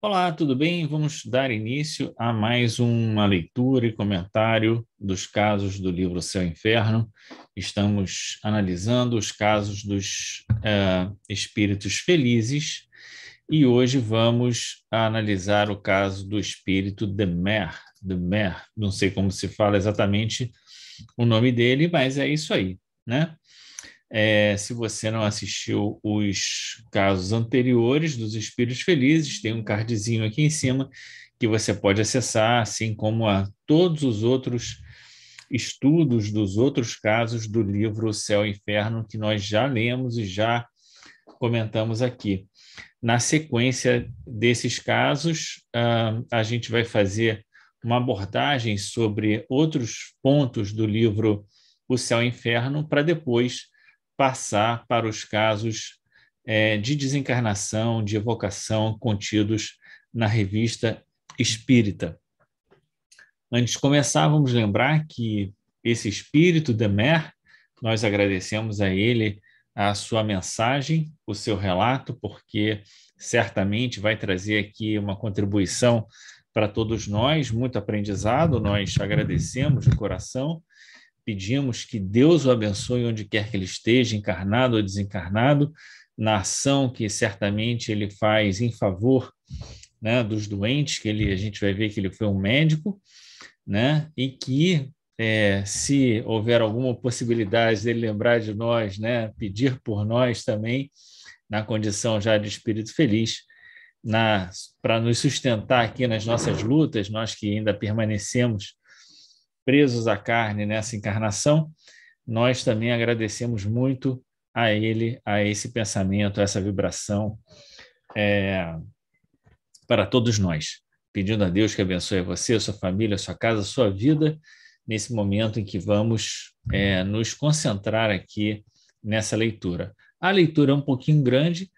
Olá, tudo bem? Vamos dar início a mais uma leitura e comentário dos casos do livro Céu e Inferno. Estamos analisando os casos dos espíritos felizes e hoje vamos analisar o caso do espírito de Mer, não sei como se fala exatamente o nome dele, mas é isso aí, né? Se você não assistiu os casos anteriores dos Espíritos Felizes, tem um cardzinho aqui em cima que você pode acessar, assim como a todos os outros estudos dos outros casos do livro Céu e Inferno, que nós já lemos e já comentamos aqui. Na sequência desses casos, a gente vai fazer uma abordagem sobre outros pontos do livro O Céu e Inferno, para depois passar para os casos de desencarnação, de evocação contidos na revista Espírita. Antes de começar, vamos lembrar que esse espírito de Mer, nós agradecemos a ele a sua mensagem, o seu relato, porque certamente vai trazer aqui uma contribuição para todos nós, muito aprendizado, nós agradecemos de coração. Pedimos que Deus o abençoe onde quer que ele esteja, encarnado ou desencarnado, na ação que certamente ele faz em favor, né, dos doentes, que a gente vai ver que ele foi um médico, né, e que se houver alguma possibilidade dele lembrar de nós, né, pedir por nós também, na condição já de espírito feliz, para nos sustentar aqui nas nossas lutas, nós que ainda permanecemos presos à carne nessa encarnação, nós também agradecemos muito a ele, a esse pensamento, a essa vibração para todos nós, pedindo a Deus que abençoe você, a sua família, a sua casa, a sua vida, nesse momento em que vamos nos concentrar aqui nessa leitura. A leitura é um pouquinho grande,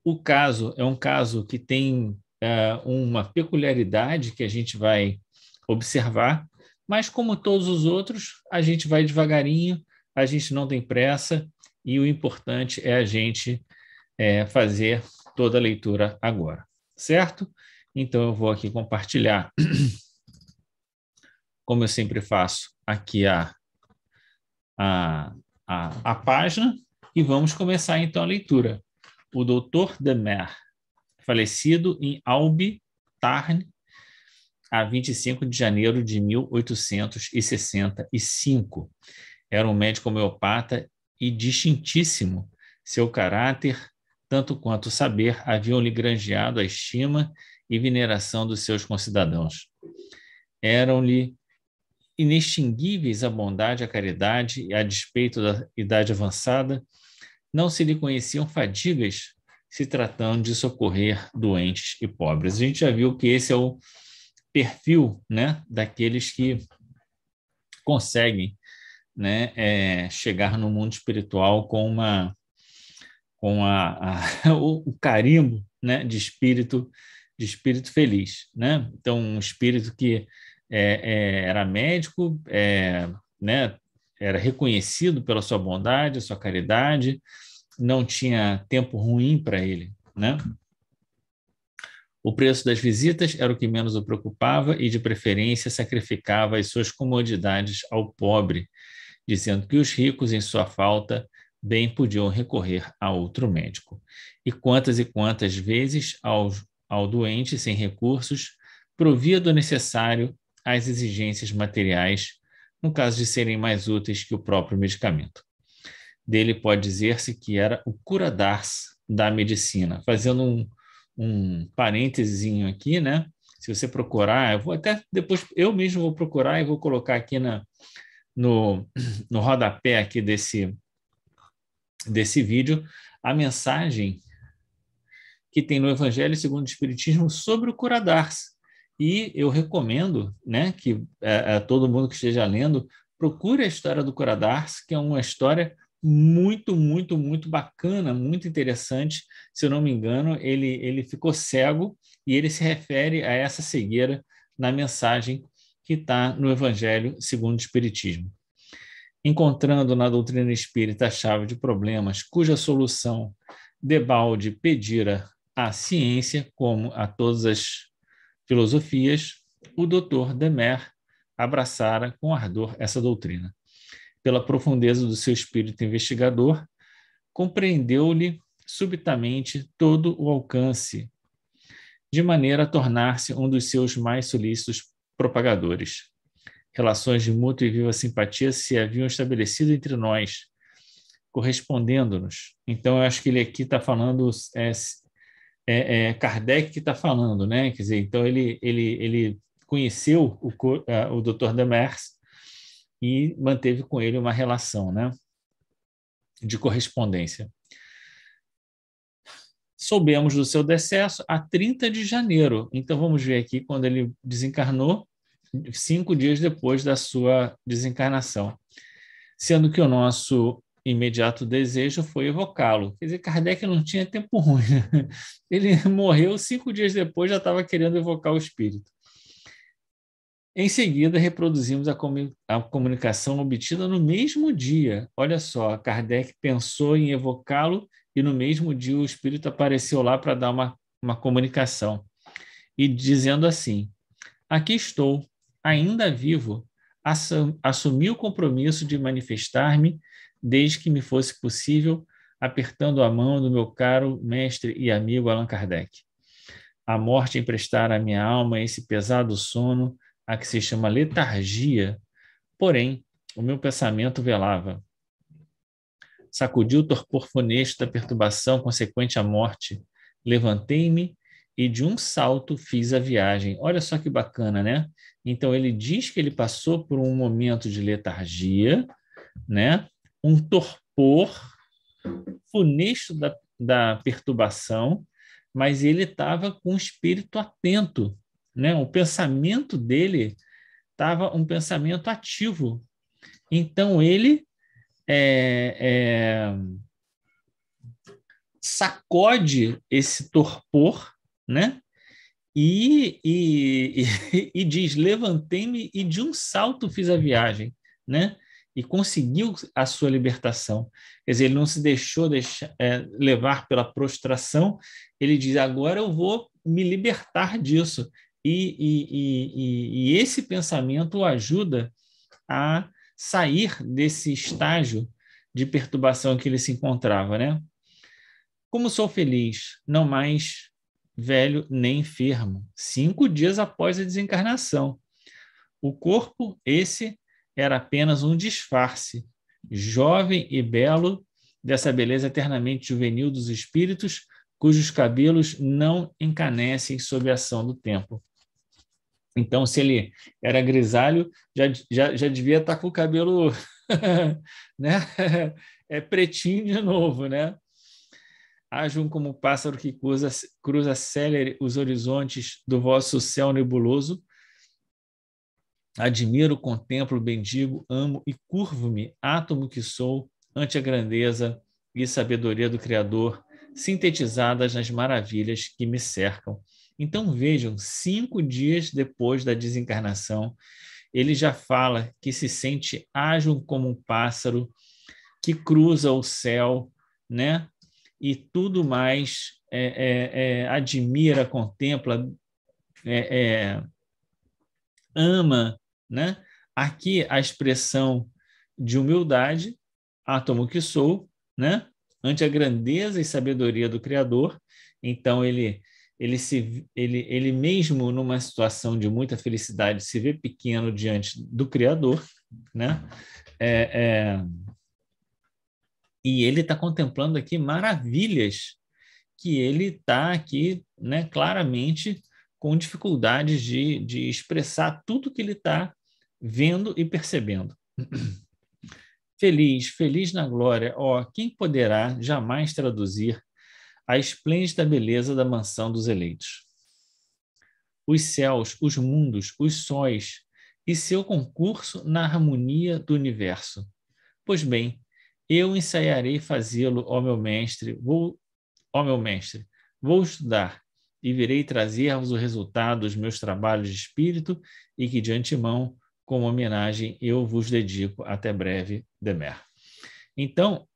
o caso é um caso que tem uma peculiaridade que a gente vai observar, mas, como todos os outros, a gente vai devagarinho, a gente não tem pressa, e o importante é a gente fazer toda a leitura agora, certo? Então, eu vou aqui compartilhar, como eu sempre faço, aqui a página, e vamos começar então a leitura. O Dr. de Mer, falecido em Albi, Tarn, a 25 de janeiro de 1865. Era um médico homeopata e distintíssimo. Seu caráter, tanto quanto o saber, haviam-lhe granjeado a estima e veneração dos seus concidadãos. Eram-lhe inextinguíveis a bondade e a caridade, e, a despeito da idade avançada, não se lhe conheciam fadigas se tratando de socorrer doentes e pobres. A gente já viu que esse é o perfil, né, daqueles que conseguem, né, chegar no mundo espiritual com o carimbo, né, de espírito feliz, né? Então, um espírito que era médico, né, era reconhecido pela sua bondade, sua caridade, não tinha tempo ruim para ele, né? O preço das visitas era o que menos o preocupava e, de preferência, sacrificava as suas comodidades ao pobre, dizendo que os ricos, em sua falta, bem podiam recorrer a outro médico. E quantas vezes ao doente, sem recursos, provia do necessário às exigências materiais, no caso de serem mais úteis que o próprio medicamento. Dele pode dizer-se que era o cura-d'ars da medicina, fazendo um parênteses aqui, né? Se você procurar, eu vou até depois, eu mesmo vou procurar e vou colocar aqui no rodapé aqui desse vídeo a mensagem que tem no Evangelho segundo o Espiritismo sobre o cura-d'ars. E eu recomendo, né, que todo mundo que esteja lendo procure a história do cura-d'ars, que é uma história muito, muito, muito bacana, muito interessante. Se eu não me engano, ele ficou cego e ele se refere a essa cegueira na mensagem que está no Evangelho segundo o Espiritismo. Encontrando na doutrina espírita a chave de problemas cuja solução debalde pedira à ciência como a todas as filosofias, o Dr. Demer abraçara com ardor essa doutrina. Pela profundeza do seu espírito investigador, compreendeu-lhe subitamente todo o alcance, de maneira a tornar-se um dos seus mais solícitos propagadores. Relações de mútua e viva simpatia se haviam estabelecido entre nós, correspondendo-nos. Então, eu acho que ele aqui está falando, Kardec que está falando, né? Quer dizer, então ele conheceu o Dr. Demers e manteve com ele uma relação, né, de correspondência. Soubemos do seu decesso a 30 de janeiro. Então, vamos ver aqui quando ele desencarnou, 5 dias depois da sua desencarnação. Sendo que o nosso imediato desejo foi evocá-lo. Quer dizer, Kardec não tinha tempo ruim, né? Ele morreu 5 dias depois, já estava querendo evocar o espírito. Em seguida, reproduzimos a comunicação obtida no mesmo dia. Olha só, Kardec pensou em evocá-lo e no mesmo dia o espírito apareceu lá para dar uma comunicação. E dizendo assim: aqui estou, ainda vivo, assumi o compromisso de manifestar-me desde que me fosse possível, apertando a mão do meu caro mestre e amigo Allan Kardec. A morte emprestara à minha alma esse pesado sono, a que se chama letargia, porém, o meu pensamento velava. Sacudi o torpor funesto da perturbação consequente à morte, levantei-me e de um salto fiz a viagem. Olha só que bacana, né? Então, ele diz que ele passou por um momento de letargia, né? Um torpor funesto da perturbação, mas ele estava com o espírito atento, né? O pensamento dele estava um pensamento ativo. Então, ele sacode esse torpor, né? E diz: levantei-me e de um salto fiz a viagem, né? E conseguiu a sua libertação. Quer dizer, ele não se deixou levar pela prostração, ele diz: agora eu vou me libertar disso. E esse pensamento o ajuda a sair desse estágio de perturbação que ele se encontrava, né? Como sou feliz, não mais velho nem enfermo, 5 dias após a desencarnação. O corpo, esse, era apenas um disfarce, jovem e belo, dessa beleza eternamente juvenil dos espíritos, cujos cabelos não encanecem sob a ação do tempo. Então, se ele era grisalho, já devia estar com o cabelo né? Pretinho de novo, né? Hajam como pássaro que cruza célere os horizontes do vosso céu nebuloso. Admiro, contemplo, bendigo, amo e curvo-me, átomo que sou, ante a grandeza e sabedoria do Criador, sintetizadas nas maravilhas que me cercam. Então vejam, 5 dias depois da desencarnação, ele já fala que se sente ágil como um pássaro, que cruza o céu, né? E tudo mais, admira, contempla, ama, né? Aqui a expressão de humildade, átomo que sou, né? Ante a grandeza e sabedoria do Criador. Então ele mesmo numa situação de muita felicidade se vê pequeno diante do Criador, né? E ele está contemplando aqui maravilhas que ele está aqui, né, claramente com dificuldades de expressar tudo que ele está vendo e percebendo. Feliz, feliz na glória, quem poderá jamais traduzir a esplêndida beleza da mansão dos eleitos? Os céus, os mundos, os sóis e seu concurso na harmonia do universo. Pois bem, eu ensaiarei fazê-lo, ó meu mestre, vou estudar e virei trazer-vos o resultado dos meus trabalhos de espírito e que de antemão, como homenagem, eu vos dedico. Até breve, Demer. Então,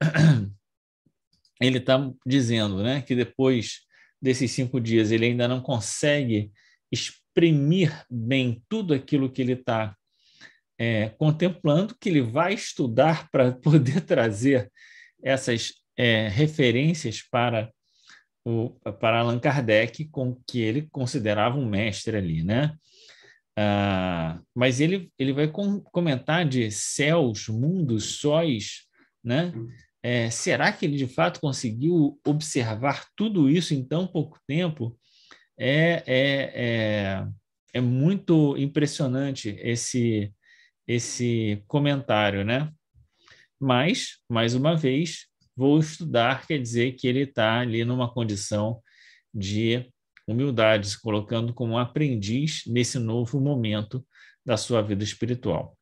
ele está dizendo, né, que depois desses 5 dias ele ainda não consegue exprimir bem tudo aquilo que ele está contemplando, que ele vai estudar para poder trazer essas referências para Allan Kardec, com que ele considerava um mestre ali, né? Mas ele vai comentar de céus, mundos, sóis, né? Será que ele de fato conseguiu observar tudo isso em tão pouco tempo? É muito impressionante esse comentário, né? Mas, mais uma vez, vou estudar, quer dizer que ele está ali numa condição de humildade, se colocando como um aprendiz nesse novo momento da sua vida espiritual.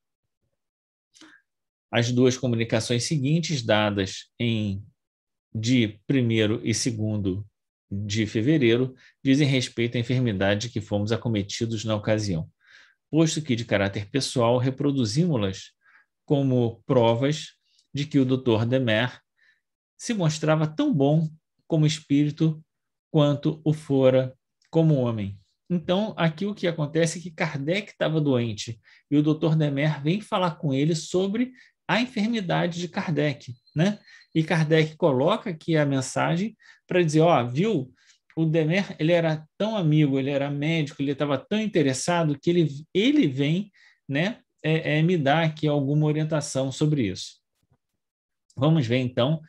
As 2 comunicações seguintes, dadas de 1º e 2º de fevereiro, dizem respeito à enfermidade que fomos acometidos na ocasião, posto que, de caráter pessoal, reproduzimos-las como provas de que o Dr. Demer se mostrava tão bom como espírito quanto o fora como homem. Então, aqui o que acontece é que Kardec estava doente e o Dr. Demer vem falar com ele sobre a enfermidade de Kardec, né? E Kardec coloca aqui a mensagem para dizer, viu, o Demer, ele era tão amigo, ele era médico, ele estava tão interessado que ele vem, né, me dar aqui alguma orientação sobre isso. Vamos ver, então,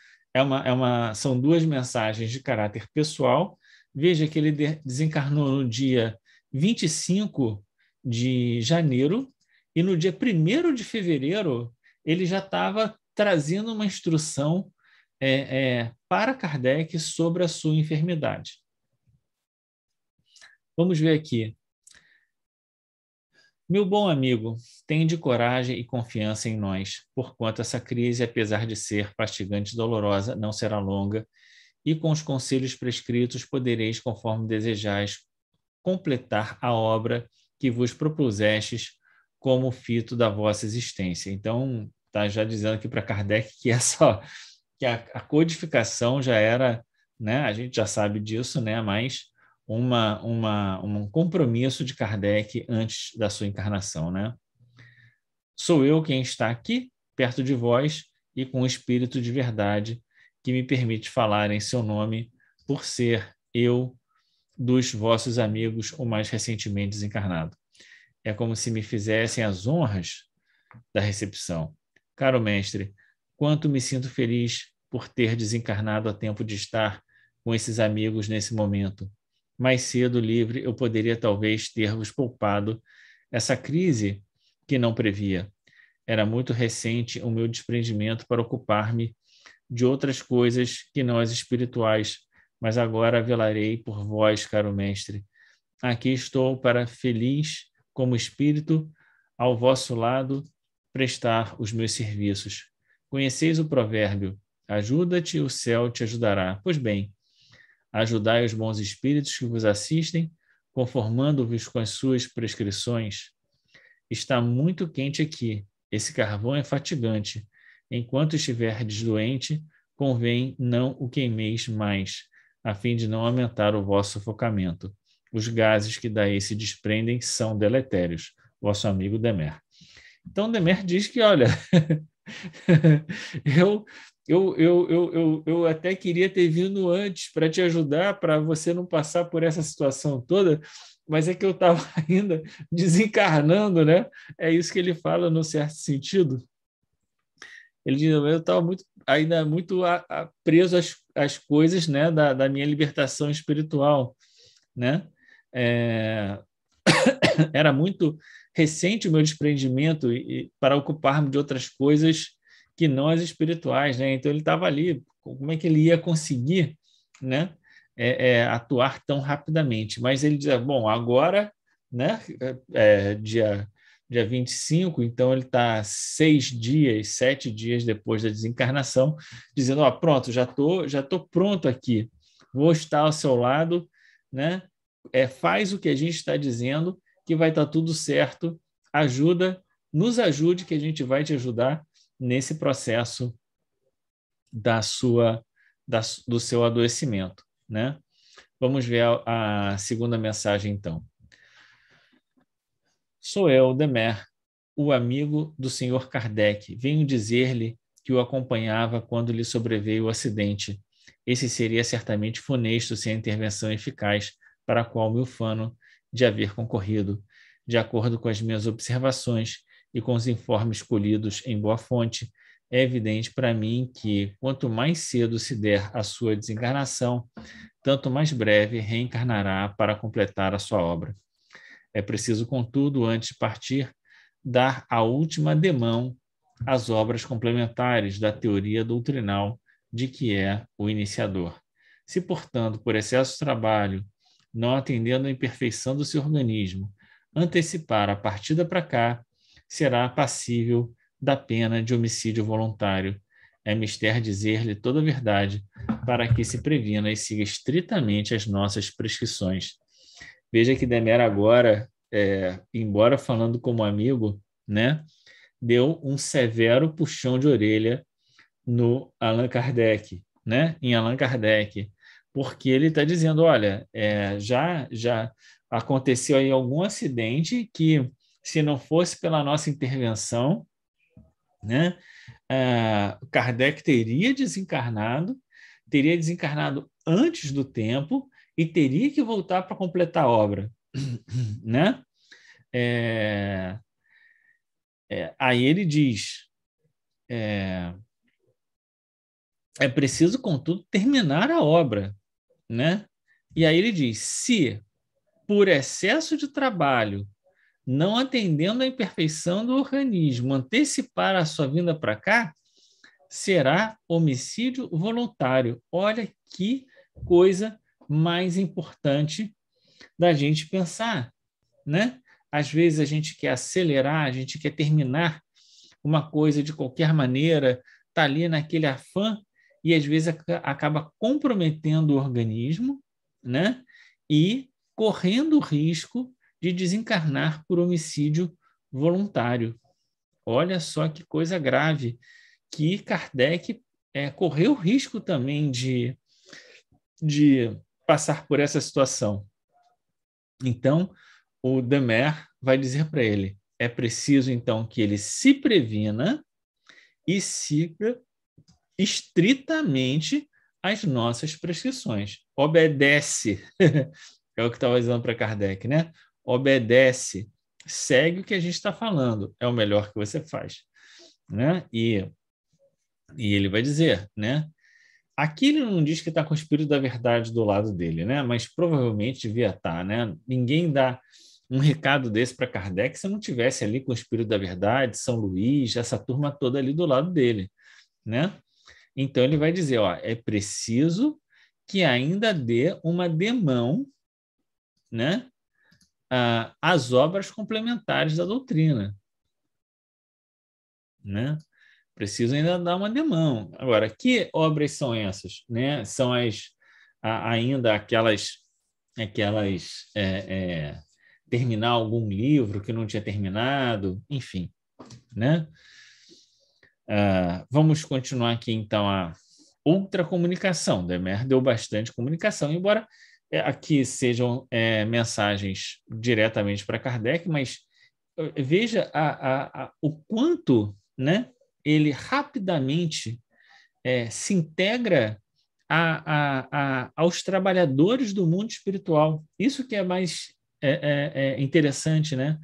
são 2 mensagens de caráter pessoal. Veja que ele desencarnou no dia 25 de janeiro e no dia 1º de fevereiro ele já estava trazendo uma instrução para Kardec sobre a sua enfermidade. Vamos ver aqui. Meu bom amigo, tende coragem e confiança em nós, porquanto essa crise, apesar de ser fastigante e dolorosa, não será longa, e com os conselhos prescritos podereis, conforme desejais, completar a obra que vos propusestes como fito da vossa existência. Então, está já dizendo aqui para Kardec que a codificação já era, né, a gente já sabe disso, né, mas um compromisso de Kardec antes da sua encarnação, né? Sou eu quem está aqui, perto de vós, e com o espírito de verdade que me permite falar em seu nome, por ser eu dos vossos amigos o mais recentemente desencarnado. É como se me fizessem as honras da recepção. Caro mestre, quanto me sinto feliz por ter desencarnado a tempo de estar com esses amigos nesse momento. Mais cedo, livre, eu poderia talvez ter-vos poupado essa crise que não previa. Era muito recente o meu desprendimento para ocupar-me de outras coisas que não as espirituais, mas agora velarei por vós, caro mestre. Aqui estou para, feliz como espírito, ao vosso lado, prestar os meus serviços. Conheceis o provérbio, ajuda-te, o céu te ajudará. Pois bem, ajudai os bons espíritos que vos assistem, conformando-vos com as suas prescrições. Está muito quente aqui, esse carvão é fatigante. Enquanto estiverdes doente, convém não o queimeis mais, a fim de não aumentar o vosso sufocamento. Os gases que daí se desprendem são deletérios. Vosso amigo Demer. Então, Demer diz que, olha, eu até queria ter vindo antes para te ajudar, para você não passar por essa situação toda, mas é que eu estava ainda desencarnando, né? É isso que ele fala, no certo sentido. Ele diz, eu estava ainda muito preso às coisas, né, da minha libertação espiritual, né? Era muito recente o meu desprendimento para ocupar-me de outras coisas que não as espirituais, né? Então ele estava ali, como é que ele ia conseguir, né, atuar tão rapidamente? Mas ele dizia, bom, agora, né, dia 25, então ele está 7 dias depois da desencarnação, dizendo, pronto, já tô pronto aqui, vou estar ao seu lado, né? Faz o que a gente está dizendo, que vai estar tudo certo, nos ajude, que a gente vai te ajudar nesse processo do seu adoecimento, né? Vamos ver a segunda mensagem, então. Sou eu, Demer, o amigo do Sr. Kardec. Venho dizer-lhe que o acompanhava quando lhe sobreveio o acidente. Esse seria certamente funesto sem a intervenção eficaz para a qual me ufano de haver concorrido. De acordo com as minhas observações e com os informes colhidos em boa fonte, é evidente para mim que, quanto mais cedo se der a sua desencarnação, tanto mais breve reencarnará para completar a sua obra. É preciso, contudo, antes de partir, dar a última demão às obras complementares da teoria doutrinal de que é o iniciador. Se, portanto, por excesso de trabalho, não atendendo à imperfeição do seu organismo, antecipar a partida para cá, será passível da pena de homicídio voluntário. É mister dizer-lhe toda a verdade para que se previna e siga estritamente as nossas prescrições. Veja que Demer agora, embora falando como amigo, né, deu um severo puxão de orelha no Allan Kardec, né, em Allan Kardec, porque ele está dizendo, olha, já aconteceu aí algum acidente que, se não fosse pela nossa intervenção, né, Kardec teria desencarnado antes do tempo e teria que voltar para completar a obra, né? Aí ele diz, é preciso, contudo, terminar a obra, né? E aí ele diz, se por excesso de trabalho, não atendendo à imperfeição do organismo, antecipar a sua vinda para cá, será homicídio voluntário. Olha que coisa mais importante da gente pensar, né? Às vezes a gente quer acelerar, a gente quer terminar uma coisa de qualquer maneira, está ali naquele afã e às vezes acaba comprometendo o organismo, né? E correndo o risco de desencarnar por homicídio voluntário. Olha só que coisa grave, que Kardec correu o risco também de passar por essa situação. Então, o Demer vai dizer para ele, é preciso, então, que ele se previna e siga estritamente as nossas prescrições. Obedece, é o que estava dizendo para Kardec, né? Obedece, segue o que a gente está falando, é o melhor que você faz, né? E ele vai dizer, né? Aqui ele não diz que está com o espírito da verdade do lado dele, né? Mas provavelmente devia estar, né? Ninguém dá um recado desse para Kardec se não tivesse ali com o espírito da verdade, São Luís, essa turma toda ali do lado dele, né? Então ele vai dizer, ó, é preciso que ainda dê uma demão, né, às obras complementares da doutrina, né? Preciso ainda dar uma demão. Agora, que obras são essas, né? São ainda aquelas terminar algum livro que não tinha terminado, enfim, né? Vamos continuar aqui, então, a outra comunicação. Demer deu bastante comunicação, embora aqui sejam mensagens diretamente para Kardec, mas veja o quanto, né, ele rapidamente se integra aos trabalhadores do mundo espiritual. Isso que é mais interessante, né?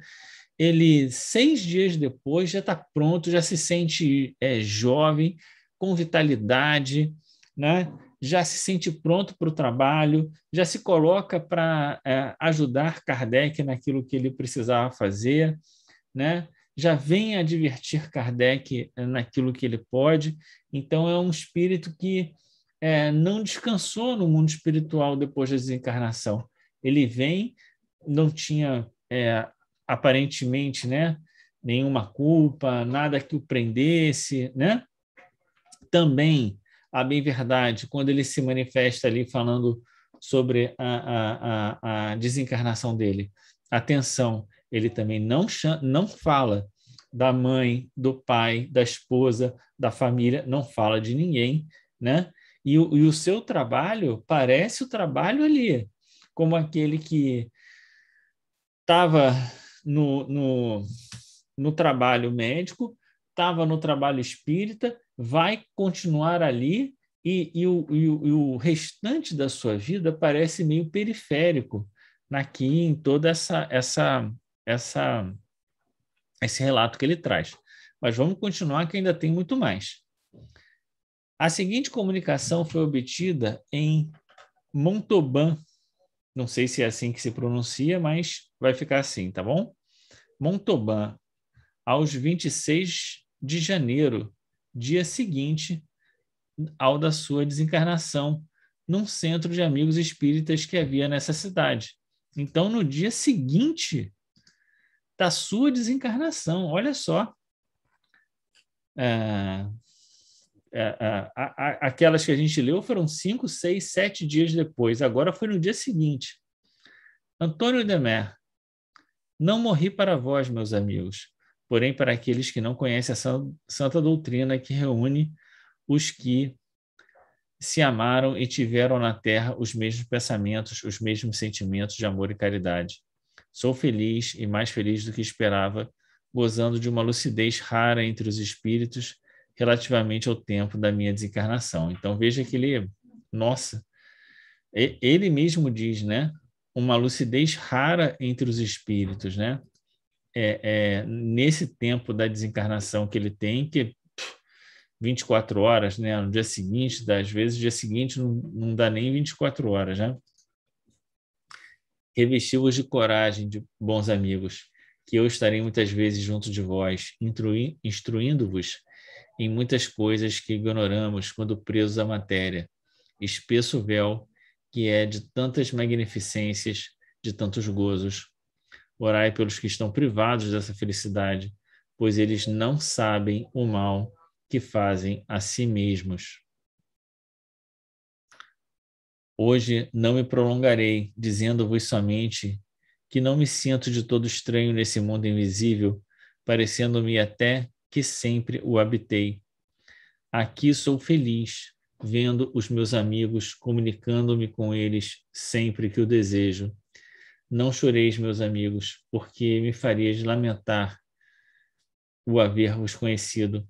Ele, 6 dias depois, já está pronto, já se sente jovem, com vitalidade, né? Já se sente pronto para o trabalho, já se coloca para ajudar Kardec naquilo que ele precisava fazer, né? Já vem advertir Kardec naquilo que ele pode. Então, é um espírito que não descansou no mundo espiritual depois da desencarnação. Ele vem, não tinha aparentemente, né, nenhuma culpa, nada que o prendesse, né? Também, a bem verdade, quando ele se manifesta ali falando sobre a desencarnação dele, atenção, ele também não fala da mãe, do pai, da esposa, da família, não fala de ninguém, né? E o seu trabalho parece o trabalho ali como aquele que estava no trabalho médico, estava no trabalho espírita, vai continuar ali e o restante da sua vida parece meio periférico aqui em toda esse relato que ele traz. Mas vamos continuar que ainda tem muito mais. A seguinte comunicação foi obtida em Montauban. Não sei se é assim que se pronuncia, mas vai ficar assim, tá bom? Montauban, aos 26 de janeiro, dia seguinte ao da sua desencarnação, num centro de amigos espíritas que havia nessa cidade. Então, no dia seguinte da sua desencarnação, olha só. Aquelas que a gente leu foram 5, 6, 7 dias depois. Agora foi no dia seguinte. Antônio Demer, não morri para vós, meus amigos, porém para aqueles que não conhecem a santa doutrina que reúne os que se amaram e tiveram na terra os mesmos pensamentos, os mesmos sentimentos de amor e caridade. Sou feliz e mais feliz do que esperava, gozando de uma lucidez rara entre os espíritos relativamente ao tempo da minha desencarnação. Então veja que ele mesmo diz, né? Uma lucidez rara entre os espíritos, né? Nesse tempo da desencarnação que ele tem, que 24 horas, né? No dia seguinte, às vezes o dia seguinte não dá nem 24 horas, né? Revesti-vos de coragem, de bons amigos, que eu estarei muitas vezes junto de vós, instruindo-vos em muitas coisas que ignoramos quando presos à matéria. Espesso véu, que é de tantas magnificências, de tantos gozos. Orai pelos que estão privados dessa felicidade, pois eles não sabem o mal que fazem a si mesmos. Hoje não me prolongarei, dizendo-vos somente que não me sinto de todo estranho nesse mundo invisível, parecendo-me até que sempre o habitei. Aqui sou feliz, vendo os meus amigos, comunicando-me com eles sempre que o desejo. Não choreis, meus amigos, porque me farias lamentar o haver-vos conhecido.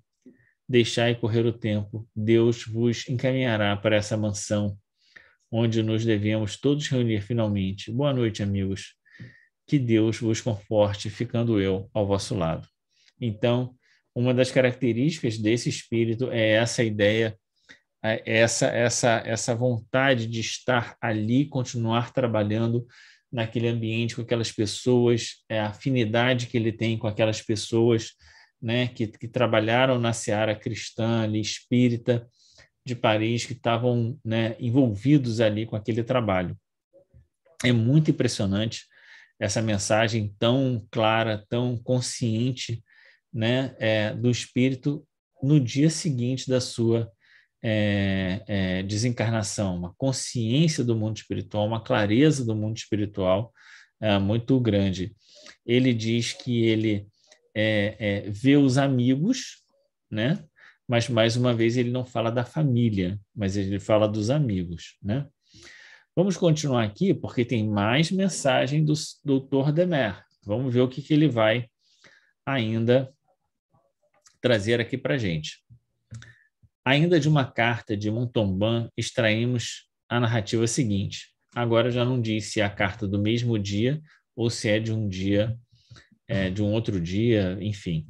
Deixai correr o tempo, Deus vos encaminhará para essa mansão, onde nos devemos todos reunir finalmente. Boa noite, amigos. Que Deus vos conforte, ficando eu ao vosso lado. Então, uma das características desse espírito é essa ideia, essa vontade de estar ali, continuar trabalhando naquele ambiente com aquelas pessoas, a afinidade que ele tem com aquelas pessoas, né, que trabalharam na seara cristã, ali, espírita, de Paris, que estavam, né, envolvidos ali com aquele trabalho. É muito impressionante essa mensagem tão clara, tão consciente, né, do espírito no dia seguinte da sua desencarnação, uma consciência do mundo espiritual, uma clareza do mundo espiritual muito grande. Ele diz que ele vê os amigos, né? Mas, mais uma vez, ele não fala da família, mas ele fala dos amigos, né? Vamos continuar aqui, porque tem mais mensagem do Dr. Demer. Vamos ver o que ele vai ainda trazer aqui para a gente. Ainda de uma carta de Montauban, extraímos a narrativa seguinte. Agora já não diz se é a carta do mesmo dia ou se é de um dia, de um outro dia, enfim.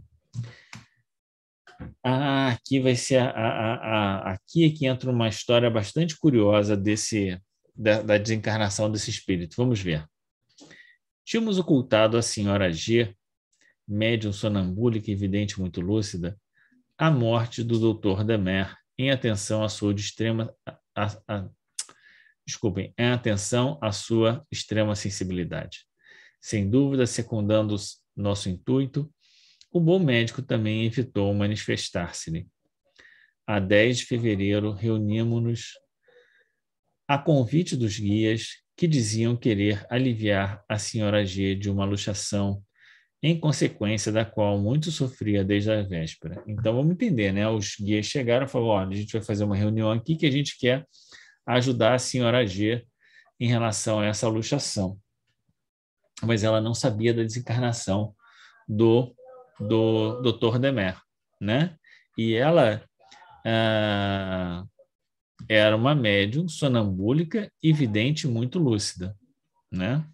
Aqui vai ser aqui é que entra uma história bastante curiosa da desencarnação desse espírito. Vamos ver. Tínhamos ocultado à senhora G, médium sonambúlica e vidente muito lúcida, a morte do Dr. Demer em atenção à sua em atenção à sua extrema sensibilidade. Sem dúvida, secundando nosso intuito, o bom médico também evitou manifestar-se-lhe. A 10 de fevereiro, reunimos-nos a convite dos guias que diziam querer aliviar a senhora G de uma luxação, em consequência da qual muito sofria desde a véspera. Então, vamos entender, né? Os guias chegaram e falaram, olha, a gente vai fazer uma reunião aqui que a gente quer ajudar a senhora G em relação a essa luxação. Mas ela não sabia da desencarnação do Dr. Demer, né? E ela era uma médium sonambúlica e vidente muito lúcida, né?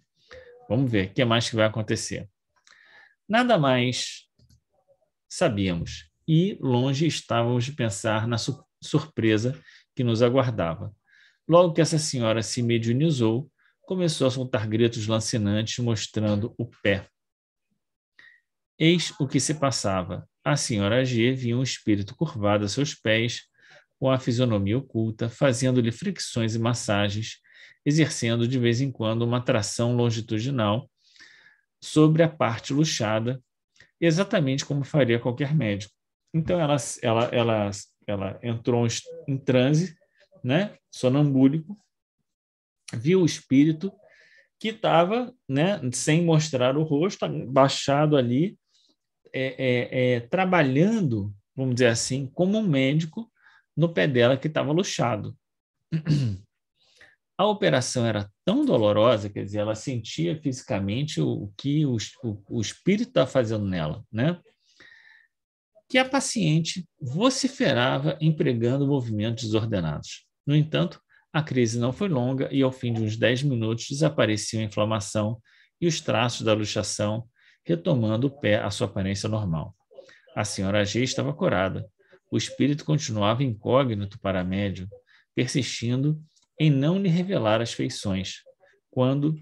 Vamos ver o que mais que vai acontecer. Nada mais sabíamos e longe estávamos de pensar na surpresa que nos aguardava. Logo que essa senhora se mediunizou, começou a soltar gritos lancinantes, mostrando o pé. Eis o que se passava. A senhora G via um espírito curvado a seus pés, com a fisionomia oculta, fazendo-lhe fricções e massagens, exercendo de vez em quando uma tração longitudinal sobre a parte luxada, exatamente como faria qualquer médico. Então, ela entrou em transe, né, sonambúlico, viu o espírito que estava, né, sem mostrar o rosto, baixado ali, trabalhando, vamos dizer assim, como um médico no pé dela que estava luxado. A operação era tão dolorosa, quer dizer, ela sentia fisicamente o que o espírito está fazendo nela, né? Que a paciente vociferava empregando movimentos desordenados. No entanto, a crise não foi longa e, ao fim de uns 10 minutos, desaparecia a inflamação e os traços da luxação, retomando o pé à sua aparência normal. A senhora G estava curada. O espírito continuava incógnito para a médium, persistindo em não lhe revelar as feições, quando,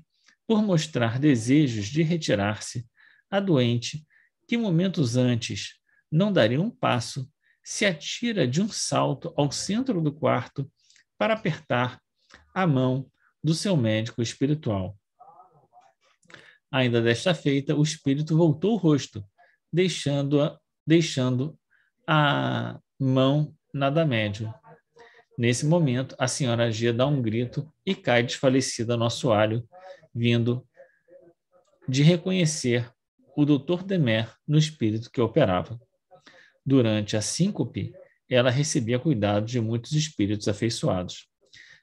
por mostrar desejos de retirar-se, a doente, que momentos antes não daria um passo, se atira de um salto ao centro do quarto para apertar a mão do seu médico espiritual. Ainda desta feita, o espírito voltou o rosto, deixando a mão na da médium. Nesse momento, a senhora G dá um grito e cai desfalecida ao nosso alho, vindo de reconhecer o Dr. Demer no espírito que operava. Durante a síncope, ela recebia cuidado de muitos espíritos afeiçoados.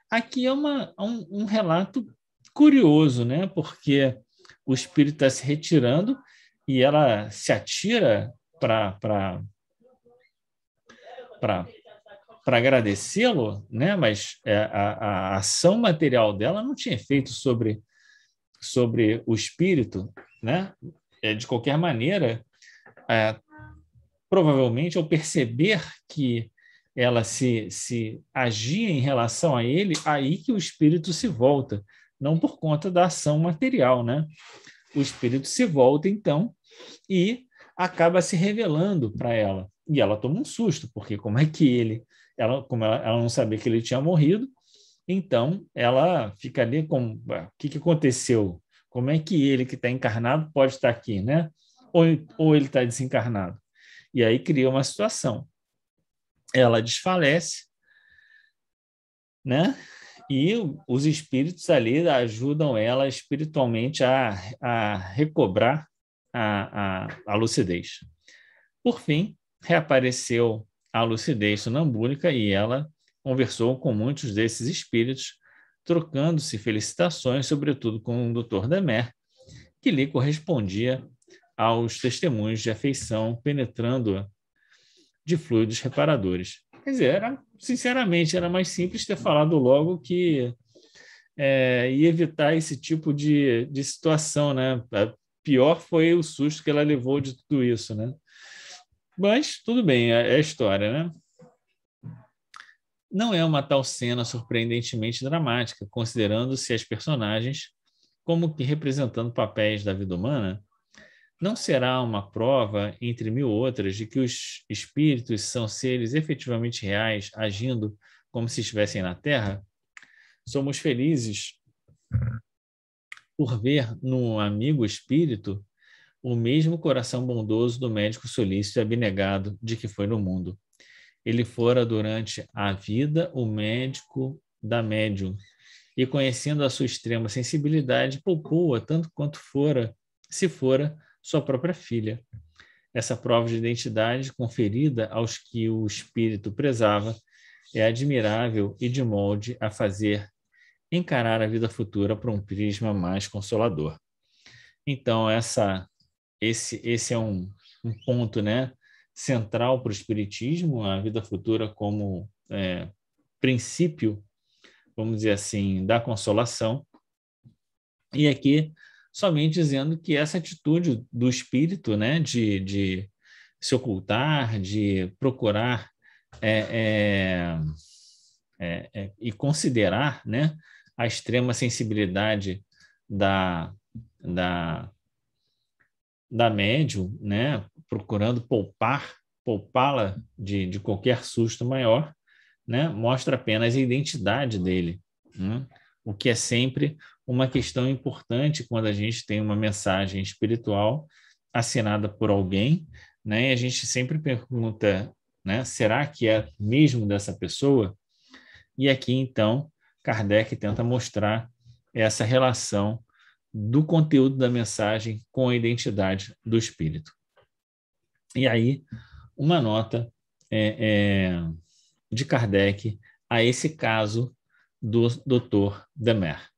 Aqui é um relato curioso, né? Porque o espírito está se retirando e ela se atira para agradecê-lo, né? Mas a ação material dela não tinha efeito sobre o espírito, né? De qualquer maneira, provavelmente, ao perceber que ela se agia em relação a ele, aí que o espírito se volta, não por conta da ação material, né? O espírito se volta, então, e acaba se revelando para ela. E ela toma um susto, porque como é que ela não sabia que ele tinha morrido, então ela fica ali com o que aconteceu? Como é que ele que está encarnado pode estar aqui, né? Ou ele está desencarnado? E aí cria uma situação. Ela desfalece, né? E os espíritos ali ajudam ela espiritualmente a recobrar a lucidez. Por fim, reapareceu a lucidez sonambúlica e ela conversou com muitos desses espíritos, trocando-se felicitações, sobretudo com o Dr. Demer, que lhe correspondia aos testemunhos de afeição, penetrando-a de fluidos reparadores. Quer dizer, sinceramente, era mais simples ter falado logo que ia evitar esse tipo de situação, né? Pior foi o susto que ela levou de tudo isso, né? Mas tudo bem, é a história, né? Não é uma tal cena surpreendentemente dramática, considerando-se as personagens como que representando papéis da vida humana. Não será uma prova, entre mil outras, de que os espíritos são seres efetivamente reais, agindo como se estivessem na Terra? Somos felizes por ver no amigo espírito o mesmo coração bondoso do médico solícito e abnegado de que foi no mundo. Ele fora durante a vida o médico da médium, e conhecendo a sua extrema sensibilidade, poupou-a tanto quanto se fora sua própria filha. Essa prova de identidade conferida aos que o espírito prezava é admirável e de molde a fazer encarar a vida futura por um prisma mais consolador. Então, esse é um ponto, né, central para o Espiritismo, a vida futura como princípio, vamos dizer assim, da consolação. E aqui, somente dizendo que essa atitude do espírito, né, de se ocultar, de procurar e considerar, né, a extrema sensibilidade da médium, né, procurando poupá-la de qualquer susto maior, né, mostra apenas a identidade dele, né, o que é sempre uma questão importante quando a gente tem uma mensagem espiritual assinada por alguém, né, e a gente sempre pergunta, né, será que é mesmo dessa pessoa? E aqui, então, Kardec tenta mostrar essa relação do conteúdo da mensagem com a identidade do espírito. E aí, uma nota de Kardec a esse caso do Dr. Demer.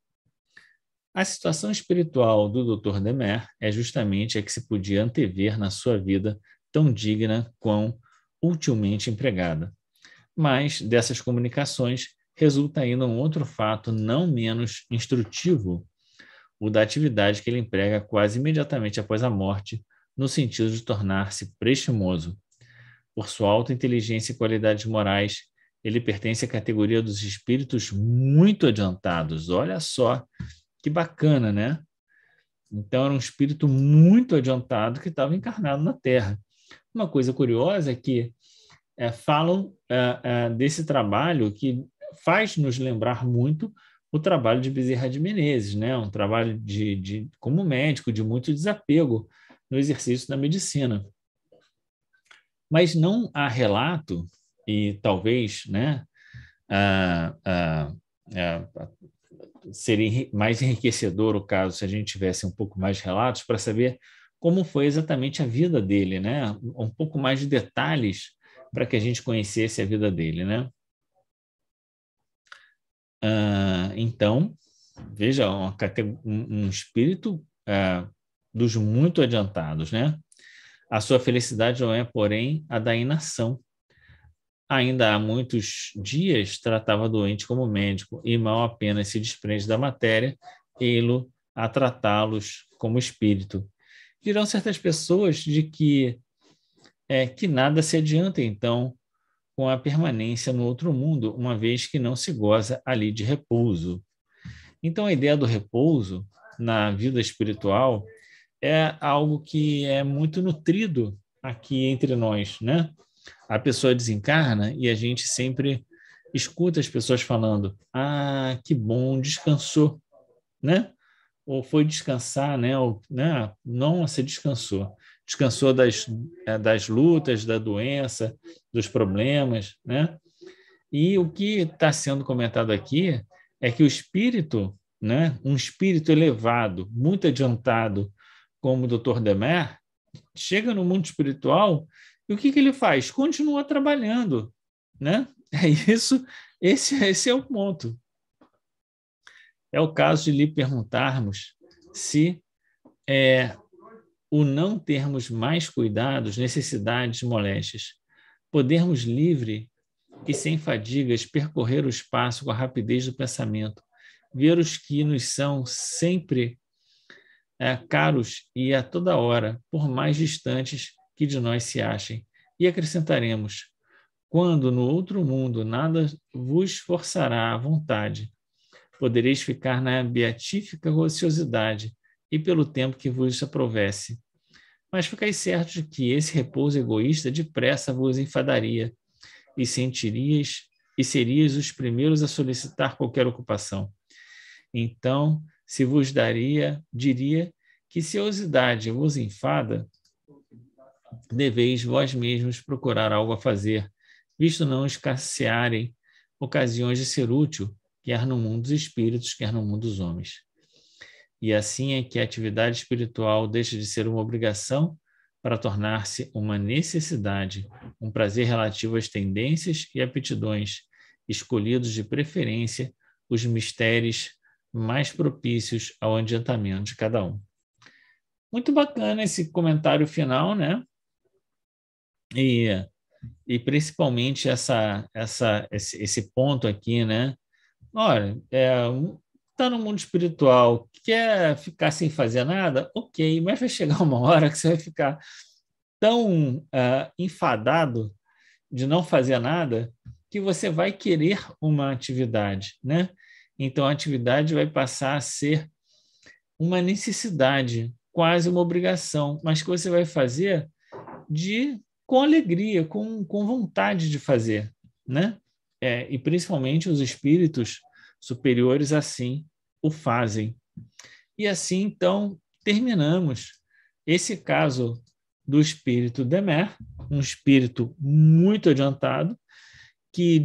A situação espiritual do Dr. Demer é justamente a que se podia antever na sua vida tão digna quão utilmente empregada. Mas dessas comunicações resulta ainda um outro fato não menos instrutivo, o da atividade que ele emprega quase imediatamente após a morte, no sentido de tornar-se prestimoso. Por sua alta inteligência e qualidades morais, ele pertence à categoria dos espíritos muito adiantados. Olha só que bacana, né? Então, era um espírito muito adiantado que estava encarnado na Terra. Uma coisa curiosa é que falam desse trabalho que faz nos lembrar muito o trabalho de Bezerra de Menezes, né? Um trabalho como médico de muito desapego no exercício da medicina. Mas não há relato, e talvez, né, seria mais enriquecedor o caso se a gente tivesse um pouco mais de relatos para saber como foi exatamente a vida dele, né? Um pouco mais de detalhes para que a gente conhecesse a vida dele, né? Então, veja, um espírito dos muito adiantados, né? A sua felicidade não é, porém, a da inação. Ainda há muitos dias tratava doente como médico e mal apenas se desprende da matéria, ele a tratá-los como espírito. Dirão certas pessoas de que nada se adianta, então, com a permanência no outro mundo, uma vez que não se goza ali de repouso. Então, a ideia do repouso na vida espiritual é algo que é muito nutrido aqui entre nós, né? A pessoa desencarna e a gente sempre escuta as pessoas falando: ah, que bom, descansou, né? Ou foi descansar, né? Ou, né? Nossa, descansou. Descansou das lutas, da doença, dos problemas, né? E o que está sendo comentado aqui é que o espírito, né? Um espírito elevado, muito adiantado, como o Dr. Demer, chega no mundo espiritual e o que ele faz? Continua trabalhando, né? É isso, esse é o ponto. É o caso de lhe perguntarmos se o não termos mais cuidados, necessidades, moléstias, podermos livre e sem fadigas percorrer o espaço com a rapidez do pensamento, ver os que nos são sempre caros e a toda hora, por mais distantes que de nós se achem. E acrescentaremos: quando no outro mundo nada vos forçará à vontade, podereis ficar na beatífica ociosidade e pelo tempo que vos aprovesse. Mas ficais certos de que esse repouso egoísta depressa vos enfadaria e serias os primeiros a solicitar qualquer ocupação. Então, se vos diria que se a ociosidade vos enfada, deveis vós mesmos procurar algo a fazer, visto não escassearem ocasiões de ser útil, quer no mundo dos espíritos, quer no mundo dos homens. E assim é que a atividade espiritual deixa de ser uma obrigação para tornar-se uma necessidade, um prazer relativo às tendências e aptidões, escolhidos de preferência os mistérios mais propícios ao adiantamento de cada um. Muito bacana esse comentário final, né? E principalmente esse ponto aqui, né? Olha, está no mundo espiritual, quer ficar sem fazer nada? Ok, mas vai chegar uma hora que você vai ficar tão enfadado de não fazer nada que você vai querer uma atividade, né? Então, a atividade vai passar a ser uma necessidade, quase uma obrigação, mas que você vai fazer com alegria, com vontade de fazer, né? E principalmente os espíritos superiores assim o fazem. E assim, então, terminamos esse caso do espírito Demer, um espírito muito adiantado, que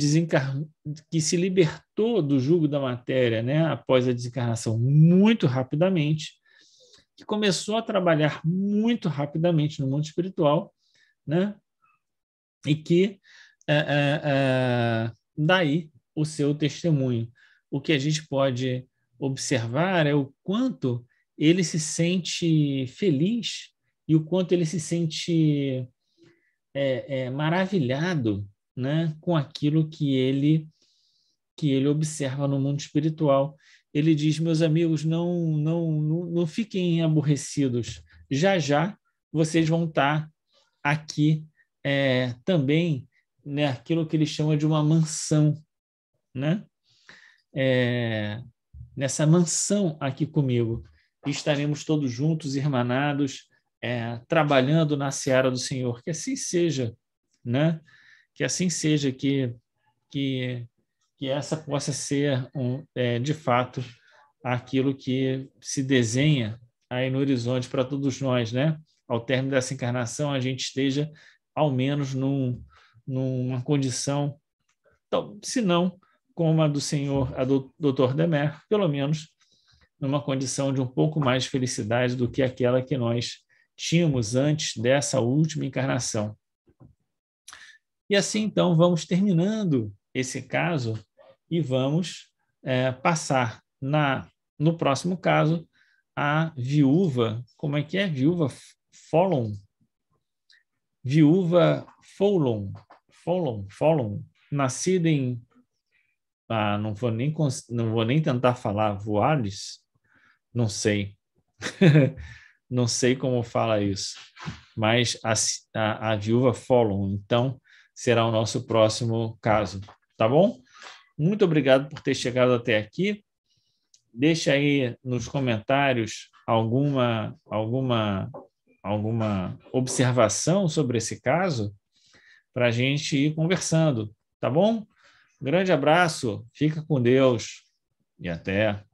se libertou do jugo da matéria, né, após a desencarnação muito rapidamente, que começou a trabalhar muito rapidamente no mundo espiritual, né, e que daí o seu testemunho. O que a gente pode observar é o quanto ele se sente feliz e o quanto ele se sente maravilhado, né, com aquilo que ele observa no mundo espiritual. Ele diz: meus amigos, não fiquem aborrecidos. Já já vocês vão estar aqui também, né, aquilo que ele chama de uma mansão, né? Nessa mansão aqui comigo. Estaremos todos juntos, irmanados, trabalhando na seara do Senhor. Que assim seja, né? Que assim seja, que essa possa ser, de fato, aquilo que se desenha aí no horizonte para todos nós, né? Ao término dessa encarnação, a gente esteja, ao menos, numa condição, se não como a do senhor, a do Dr. Demer, pelo menos numa condição de um pouco mais de felicidade do que aquela que nós tínhamos antes dessa última encarnação. E assim, então, vamos terminando esse caso e vamos passar no próximo caso a viúva, como é que é? Viúva Folon, nascida em, não vou nem tentar falar, Voales, não sei, não sei como fala isso, mas a viúva Folon, então, será o nosso próximo caso, tá bom? Muito obrigado por ter chegado até aqui. Deixa aí nos comentários alguma observação sobre esse caso para a gente ir conversando, tá bom? Grande abraço, fica com Deus e até.